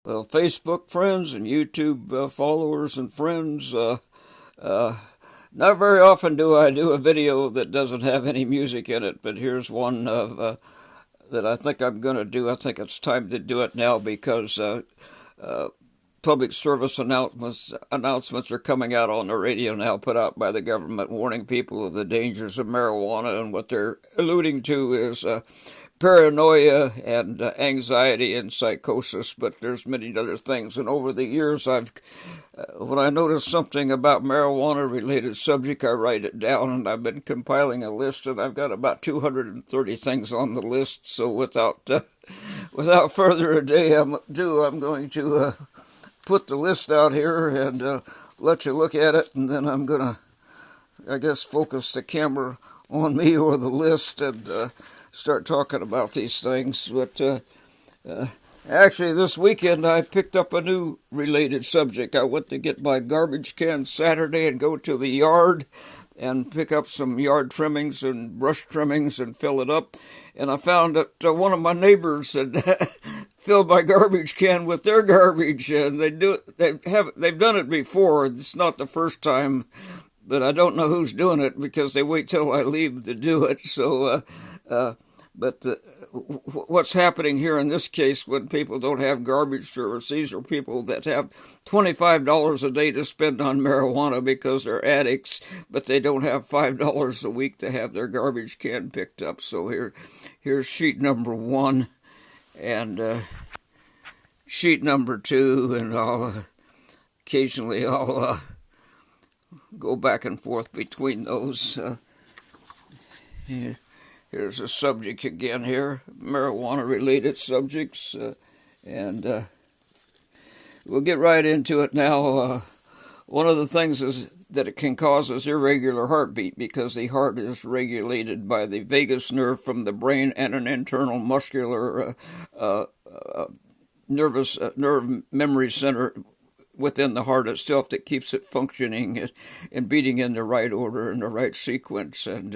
Well, Facebook friends and YouTube followers and friends, not very often do I do a video that doesn't have any music in it, but here's one that I think I'm going to do. I think it's time to do it now because public service announcements are coming out on the radio now, put out by the government, warning people of the dangers of marijuana, and what they're alluding to is paranoia and anxiety and psychosis, but there's many other things. And over the years, when I notice something about marijuana-related subject, I write it down, and I've been compiling a list, and I've got about 230 things on the list. So without further ado, I'm going to put the list out here and let you look at it, and then I'm going to, I guess, focus the camera on me or the list and start talking about these things. But actually, this weekend I picked up a new related subject. I went to get my garbage can Saturday and go to the yard and pick up some yard trimmings and brush trimmings and fill it up. And I found that one of my neighbors had filled my garbage can with their garbage, and they've done it before. It's not the first time, but I don't know who's doing it because they wait till I leave to do it. So, what's happening here in this case, when people don't have garbage service, these are people that have $25 a day to spend on marijuana because they're addicts, but they don't have $5 a week to have their garbage can picked up. So here's sheet number 1 and sheet number 2, and occasionally I'll go back and forth between those. Here's a subject again here, marijuana-related subjects, and we'll get right into it now. One of the things is that it can cause is irregular heartbeat, because the heart is regulated by the vagus nerve from the brain and an internal muscular nerve memory center within the heart itself that keeps it functioning and beating in the right order and the right sequence. And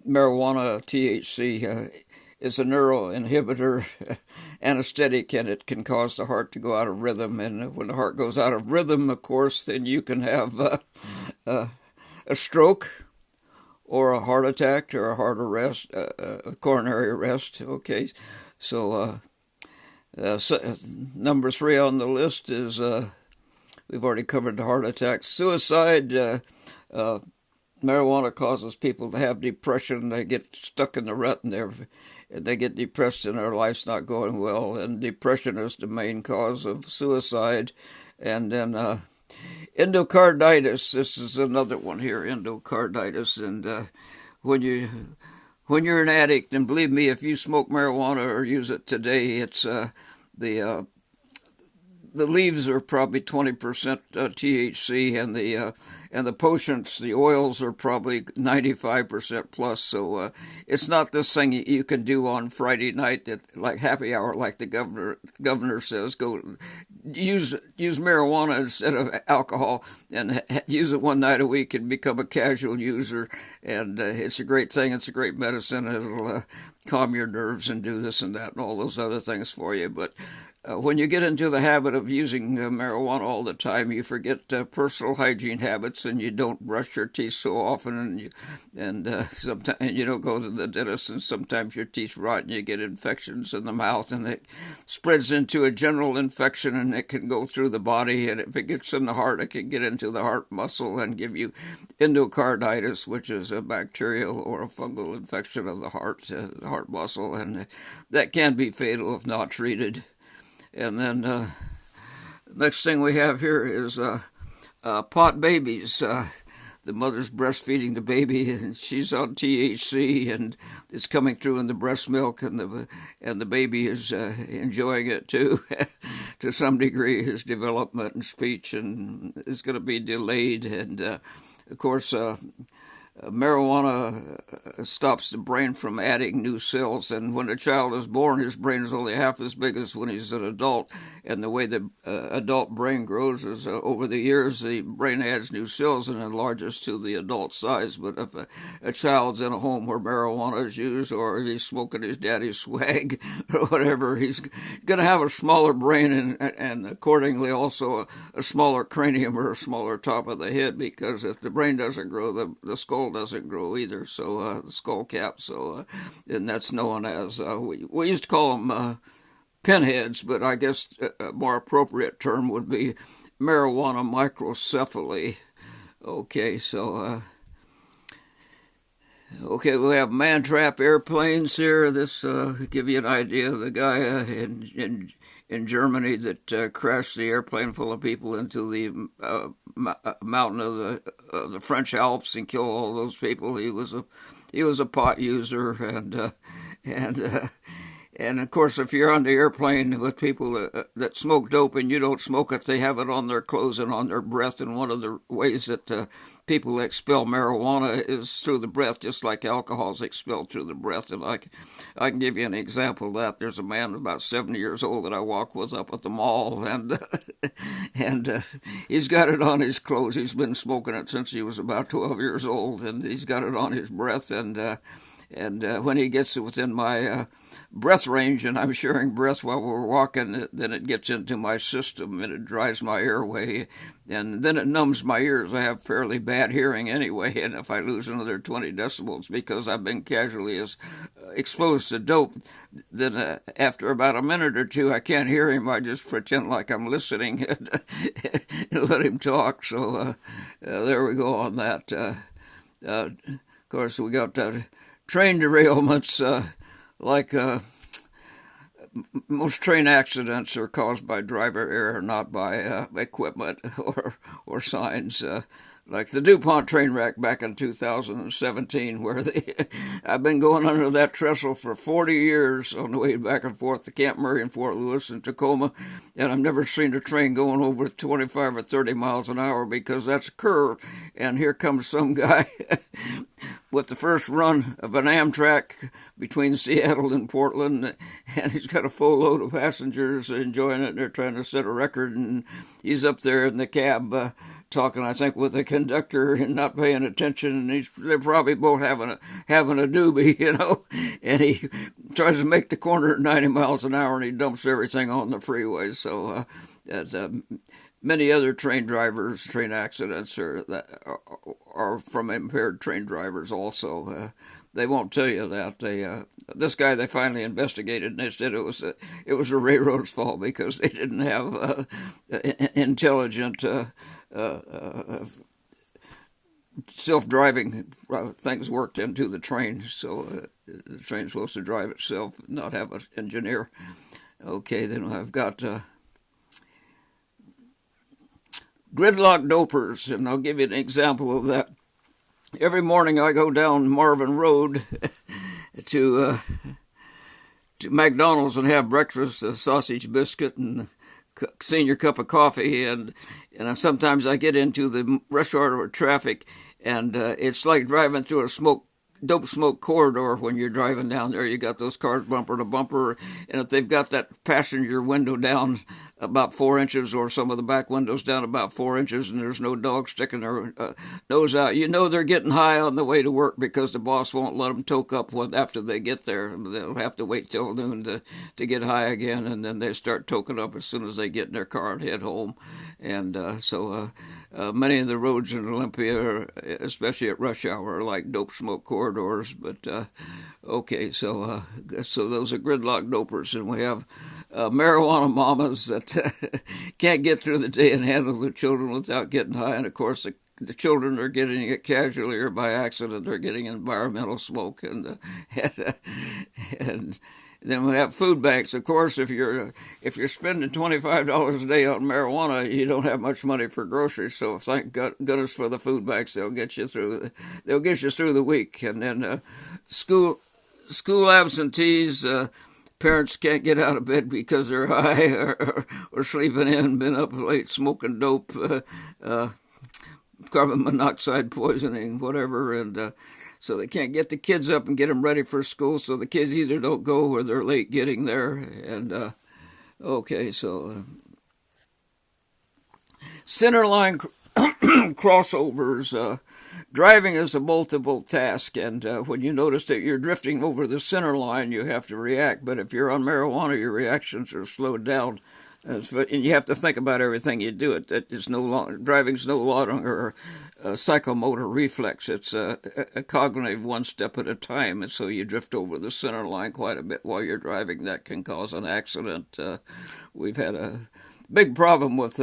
marijuana, THC, is a neuroinhibitor anesthetic, and it can cause the heart to go out of rhythm. And when the heart goes out of rhythm, of course, then you can have a stroke or a heart attack or a heart arrest, a coronary arrest. Okay, so number 3 on the list is, we've already covered the heart attack. Suicide. Marijuana causes people to have depression. They get stuck in the rut, and they get depressed, and their life's not going well. And depression is the main cause of suicide. And then endocarditis. This is another one here, endocarditis. And when you're an addict, and believe me, if you smoke marijuana or use it today, it's the leaves are probably 20% THC, and the potions, the oils, are probably 95% plus. So it's not this thing you can do on Friday night, like happy hour, like the governor says. Go use marijuana instead of alcohol, and use it one night a week and become a casual user. And it's a great thing. It's a great medicine. It'll calm your nerves and do this and that and all those other things for you. But when you get into the habit of using marijuana all the time, you forget personal hygiene habits, and you don't brush your teeth so often, and sometimes you don't go to the dentist, and sometimes your teeth rot and you get infections in the mouth, and it spreads into a general infection, and it can go through the body, and if it gets in the heart, it can get into the heart muscle and give you endocarditis, which is a bacterial or a fungal infection of the heart muscle, and that can be fatal if not treated. And then next thing we have here is pot babies. The mother's breastfeeding the baby, and she's on THC, and it's coming through in the breast milk, and the baby is enjoying it too, to some degree. His development and speech and is going to be delayed, and of course. marijuana stops the brain from adding new cells, and when a child is born, his brain is only half as big as when he's an adult, and the way the adult brain grows is over the years the brain adds new cells and enlarges to the adult size. But if a child's in a home where marijuana is used, or he's smoking his daddy's swag or whatever, he's going to have a smaller brain and accordingly also a smaller cranium or a smaller top of the head, because if the brain doesn't grow, the skull doesn't grow either, so the skull cap. So, and that's known as, we used to call them pinheads, but I guess a more appropriate term would be marijuana microcephaly. Okay, so, okay, we have man-trap airplanes here. This give you an idea of the guy in Germany that crashed the airplane full of people into the mountain of the French Alps and killed all those people. He was a pot user, and of course, if you're on the airplane with people that smoke dope and you don't smoke it, they have it on their clothes and on their breath. And one of the ways that people expel marijuana is through the breath, just like alcohol is expelled through the breath. And I can give you an example of that. There's a man about 70 years old that I walk with up at the mall, and he's got it on his clothes. He's been smoking it since he was about 12 years old, and he's got it on his breath. And when he gets within my breath range, and I'm sharing breath while we're walking, then it gets into my system and it dries my airway, and then it numbs my ears. I have fairly bad hearing anyway, and if I lose another 20 decibels because I've been casually exposed to dope, then after about a minute or two, I can't hear him. I just pretend like I'm listening and let him talk. So there we go on that. Of course, we got train derailments. Like most train accidents are caused by driver error, not by equipment or signs. Like the DuPont train wreck back in 2017, where I've been going under that trestle for 40 years on the way back and forth to Camp Murray and Fort Lewis and Tacoma, and I've never seen a train going over 25 or 30 miles an hour because that's a curve, and here comes some guy with the first run of an Amtrak between Seattle and Portland, and he's got a full load of passengers enjoying it, and they're trying to set a record, and he's up there in the cab talking, I think, with the conductor and not paying attention, and they're probably both having a doobie, you know, and he tries to make the corner at 90 miles an hour, and he dumps everything on the freeway. So many other train accidents are from impaired train drivers also. They won't tell you that. This guy they finally investigated, and they said it was the railroad's fault because they didn't have intelligent self-driving things worked into the train. So the train's supposed to drive itself, not have an engineer. Okay, then I've got gridlock dopers, and I'll give you an example of that. Every morning I go down Marvin Road to McDonald's and have breakfast, a sausage biscuit and senior cup of coffee, and sometimes I get into the rush hour traffic, and it's like driving through a dope smoke corridor when you're driving down there. You got those cars bumper to bumper, and if they've got that passenger window down about 4 inches, or some of the back windows down about 4 inches, and there's no dog sticking their nose out, you know they're getting high on the way to work because the boss won't let them toke up after they get there. They'll have to wait till noon to get high again, and then they start toking up as soon as they get in their car and head home. And so many of the roads in Olympia, especially at rush hour, are like dope smoke corridors. But okay, so those are gridlock dopers, and we have marijuana mamas that can't get through the day and handle their children without getting high. And of course, the children are getting it casually or by accident. They're getting environmental smoke, and then we have food banks. Of course, if you're spending $25 a day on marijuana, you don't have much money for groceries. So thank goodness for the food banks. They'll get you through the week. And then school absentees. Parents can't get out of bed because they're high or sleeping in, been up late smoking dope. carbon monoxide poisoning, whatever, and so they can't get the kids up and get them ready for school. So the kids either don't go or they're late getting there. And okay, so centerline crossovers. Driving is a multiple task, and when you notice that you're drifting over the center line, you have to react. But if you're on marijuana, your reactions are slowed down, and you have to think about everything you do. Driving's no longer a psychomotor reflex. It's a cognitive one step at a time, and so you drift over the center line quite a bit while you're driving. That can cause an accident. We've had a big problem with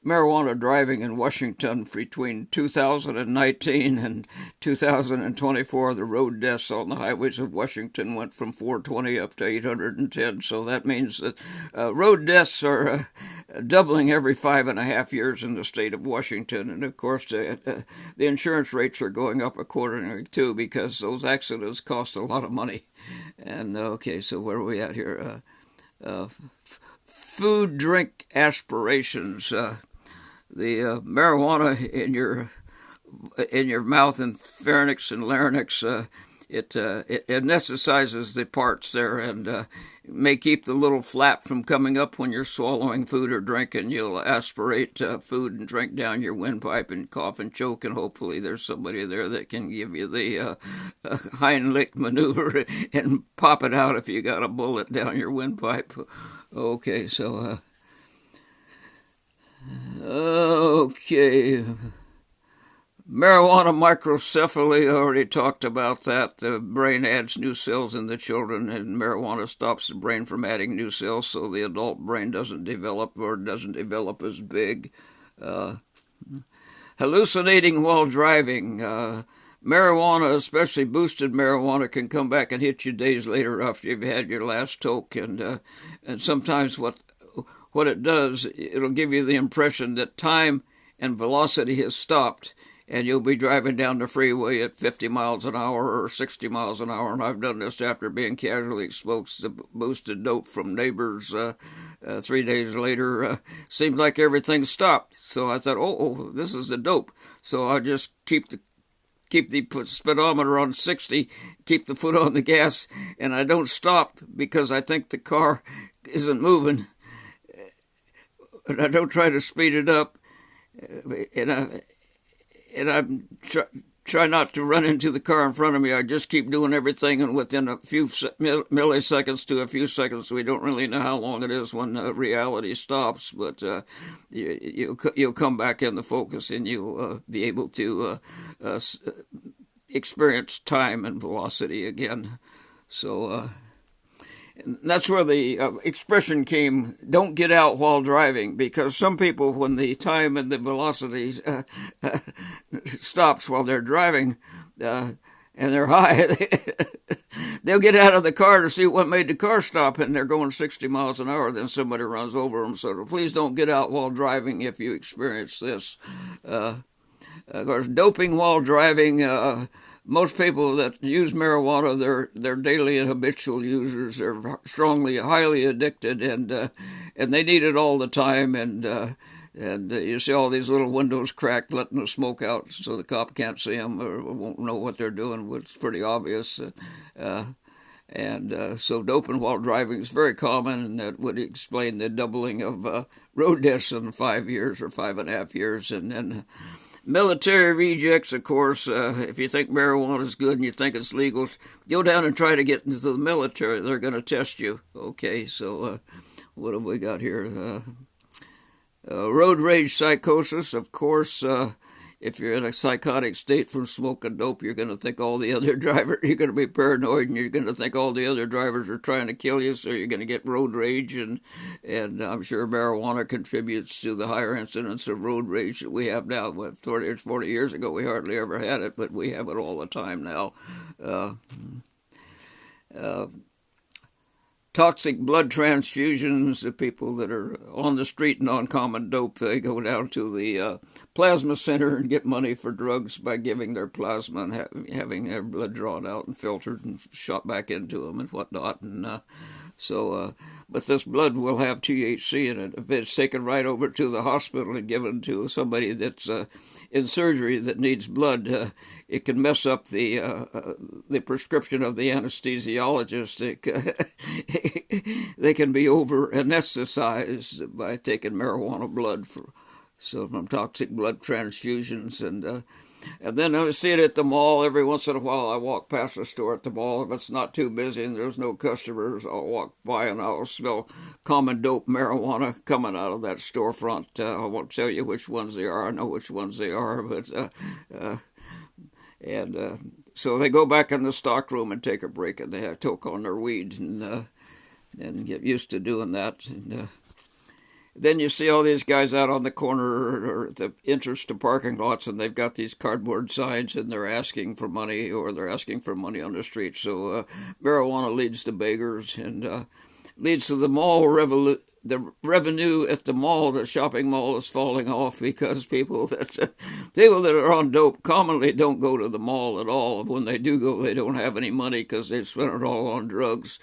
marijuana driving in Washington between 2019 and 2024. The road deaths on the highways of Washington went from 420 up to 810. So that means that road deaths are doubling every 5.5 years in the state of Washington. And of course, the insurance rates are going up accordingly too, because those accidents cost a lot of money. And okay, so where are we at here? Food, drink aspirations. The marijuana in your mouth and pharynx and larynx, it anesthetizes the parts there, and may keep the little flap from coming up when you're swallowing food or drink, and you'll aspirate food and drink down your windpipe and cough and choke, and hopefully there's somebody there that can give you the Heimlich maneuver and pop it out if you got a bullet down your windpipe. Okay, so okay. Marijuana microcephaly, I already talked about that. The brain adds new cells in the children, and marijuana stops the brain from adding new cells, so the adult brain doesn't develop or doesn't develop as big. Hallucinating while driving. Marijuana, especially boosted marijuana, can come back and hit you days later after you've had your last toke, and sometimes what it does, it'll give you the impression that time and velocity has stopped, and you'll be driving down the freeway at 50 miles an hour or 60 miles an hour. And I've done this after being casually exposed to boosted dope from neighbors. 3 days later, seemed like everything stopped. So I thought, oh, this is the dope. So I just keep the speedometer on 60, keep the foot on the gas, and I don't stop because I think the car isn't moving. And I don't try to speed it up, and I try not to run into the car in front of me. I just keep doing everything, and within a few milliseconds to a few seconds, we don't really know how long it is when reality stops, but you'll come back in the focus, and you'll be able to experience time and velocity again. So that's where the expression came, don't get out while driving, because some people, when the time and the velocity stops while they're driving and they're high, they'll get out of the car to see what made the car stop, and they're going 60 miles an hour, then somebody runs over them. So please don't get out while driving if you experience this. Of course, doping while driving, most people that use marijuana, they're daily and habitual users. They're highly addicted, and they need it all the time. And you see all these little windows cracked, letting the smoke out so the cop can't see them or won't know what they're doing. It's pretty obvious. So doping while driving is very common, and that would explain the doubling of road deaths in 5 years or 5.5 years. And then military rejects, of course, if you think marijuana is good and you think it's legal, go down and try to get into the military. They're going to test you. Okay, so what have we got here? Road rage psychosis, of course. If you're in a psychotic state from smoking dope, you're going to think all the other drivers, you're going to be paranoid, and you're going to think all the other drivers are trying to kill you, so you're going to get road rage, and I'm sure marijuana contributes to the higher incidence of road rage that we have now. 40 years ago, we hardly ever had it, but we have it all the time now. toxic blood transfusions. The people that are on the street and on common dope, they go down to the plasma center and get money for drugs by giving their plasma and having their blood drawn out and filtered and shot back into them and whatnot. And but this blood will have THC in it. If it's taken right over to the hospital and given to somebody that's in surgery that needs blood, it can mess up the prescription of the anesthesiologist. They can be over anesthetized by taking marijuana blood from toxic blood transfusions. And then I see it at the mall. Every once in a while I walk past a store at the mall. If it's not too busy and there's no customers, I'll walk by and I'll smell common dope marijuana coming out of that storefront. I won't tell you which ones they are. I know which ones they are, but so they go back in the stock room and take a break, and they have toke on their weed and get used to doing that. And then you see all these guys out on the corner or at the entrance to parking lots, and they've got these cardboard signs, and they're asking for money, or they're asking for money on the street. So marijuana leads to beggars and leads to the mall the revenue at the mall, the shopping mall, is falling off because people that are on dope commonly don't go to the mall at all. When they do go, they don't have any money because they've spent it all on drugs.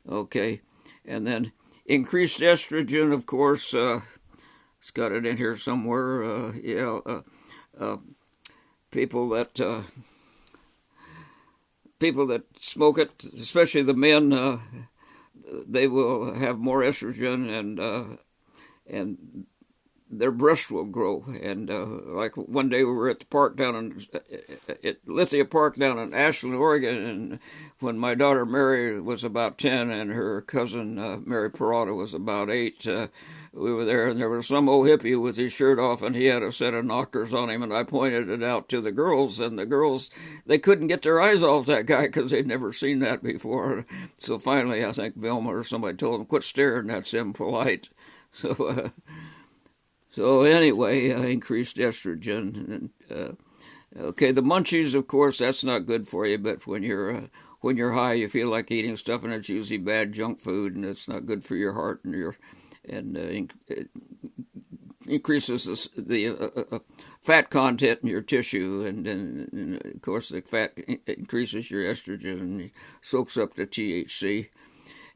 Okay, and then increased estrogen, of course. It's got it in here somewhere. People that smoke it, especially the men. They will have more estrogen, and their breasts will grow. And like one day we were at the park at Lithia Park down in Ashland, Oregon, and when my daughter Mary was about 10 and her cousin Mary Parada was about 8, we were there, and there was some old hippie with his shirt off, and he had a set of knockers on him, and I pointed it out to the girls, and the girls, they couldn't get their eyes off that guy because they'd never seen that before. So finally, I think Velma or somebody told them, quit staring, that's impolite. So anyway, increased estrogen. And, okay, the munchies, of course, that's not good for you, but when you're high, you feel like eating stuff, and it's usually bad junk food, and it's not good for your heart and it increases the fat content in your tissue, and of course the fat increases your estrogen and soaks up the THC.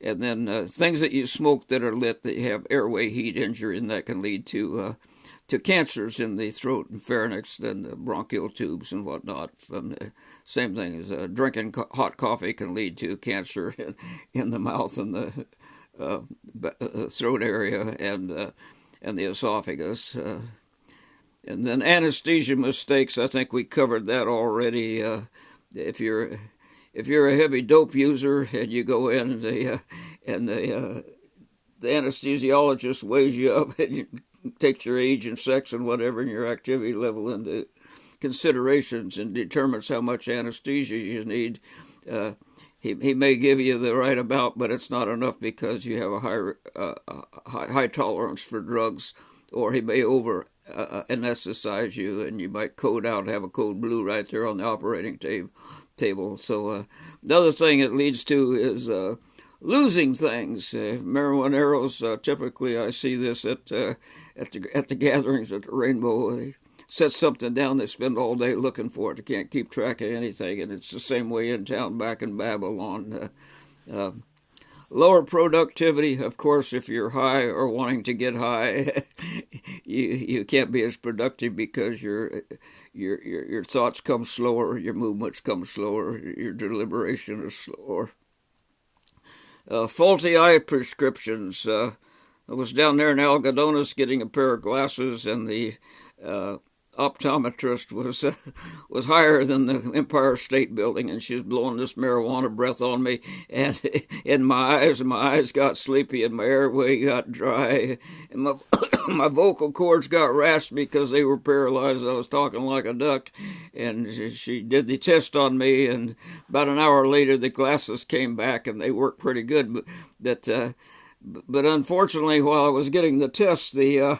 And then things that you smoke that are lit, that have airway heat injury, and that can lead to cancers in the throat and pharynx, and the bronchial tubes and whatnot. Same thing as drinking hot coffee can lead to cancer in the mouth and the throat area and the esophagus. And then anesthesia mistakes, I think we covered that already. If you're a heavy dope user and you go in and the anesthesiologist weighs you up and takes your age and sex and whatever and your activity level into considerations and determines how much anesthesia you need, he may give you the right amount, but it's not enough because you have a high tolerance for drugs, or he may over anesthetize you, and you might have a code blue right there on the operating table. So another thing it leads to is losing things. Marijuaneros, typically I see this at the gatherings at the Rainbow. They set something down, they spend all day looking for it. They can't keep track of anything, and it's the same way in town back in Babylon. Lower productivity, of course, if you're high or wanting to get high, you can't be as productive because your thoughts come slower, your movements come slower, your deliberation is slower. Faulty eye prescriptions. I was down there in Algodones getting a pair of glasses, and the optometrist was higher than the Empire State Building, and she was blowing this marijuana breath on me, and in my eyes got sleepy, and my airway got dry, and my vocal cords got rasped because they were paralyzed. I was talking like a duck, and she did the test on me, and about an hour later the glasses came back, and they worked pretty good, but unfortunately, while I was getting the test, the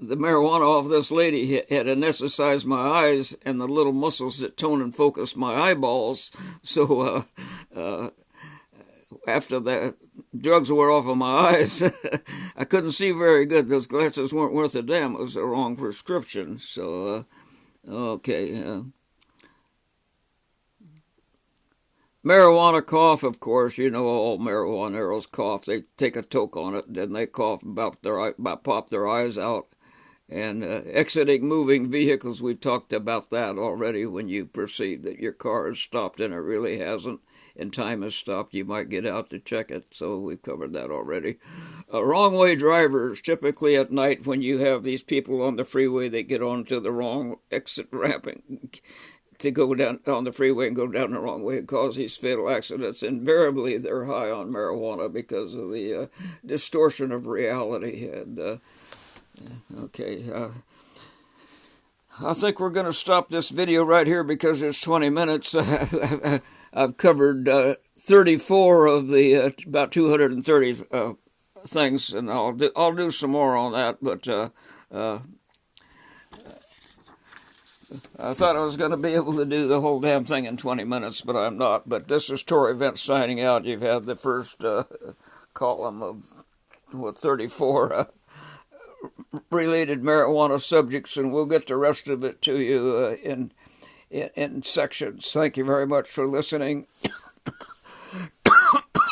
marijuana off this lady had anesthetized my eyes and the little muscles that tone and focus my eyeballs. So after the drugs wore off of my eyes, I couldn't see very good. Those glasses weren't worth a damn. It was the wrong prescription. So, okay. Marijuana cough, of course, you know all marijuaneros cough. They take a toke on it, then they cough about pop their eyes out. And exiting moving vehicles, we talked about that already. When you perceive that your car is stopped and it really hasn't, and time has stopped, you might get out to check it. So we've covered that already. Wrong way drivers, typically at night when you have these people on the freeway, they get onto the wrong exit ramp and to go down on the freeway and go down the wrong way and cause these fatal accidents. Invariably, they're high on marijuana because of the distortion of reality. And okay, I think we're going to stop this video right here because it's 20 minutes. I've covered 34 of the about 230 things, and I'll do some more on that. But I thought I was going to be able to do the whole damn thing in 20 minutes, but I'm not. But this is Torrey Vent signing out. You've had the first column of 34 related marijuana subjects, and we'll get the rest of it to you in sections. Thank you very much for listening.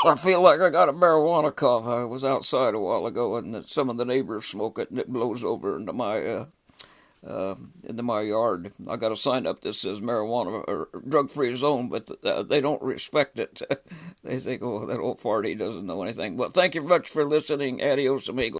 I feel like I got a marijuana cough. I was outside a while ago, and some of the neighbors smoke it, and it blows over into my yard. I got a sign up that says marijuana or drug-free zone, but they don't respect it. They think, oh, that old farty doesn't know anything. Well, thank you much for listening. Adios, amigo.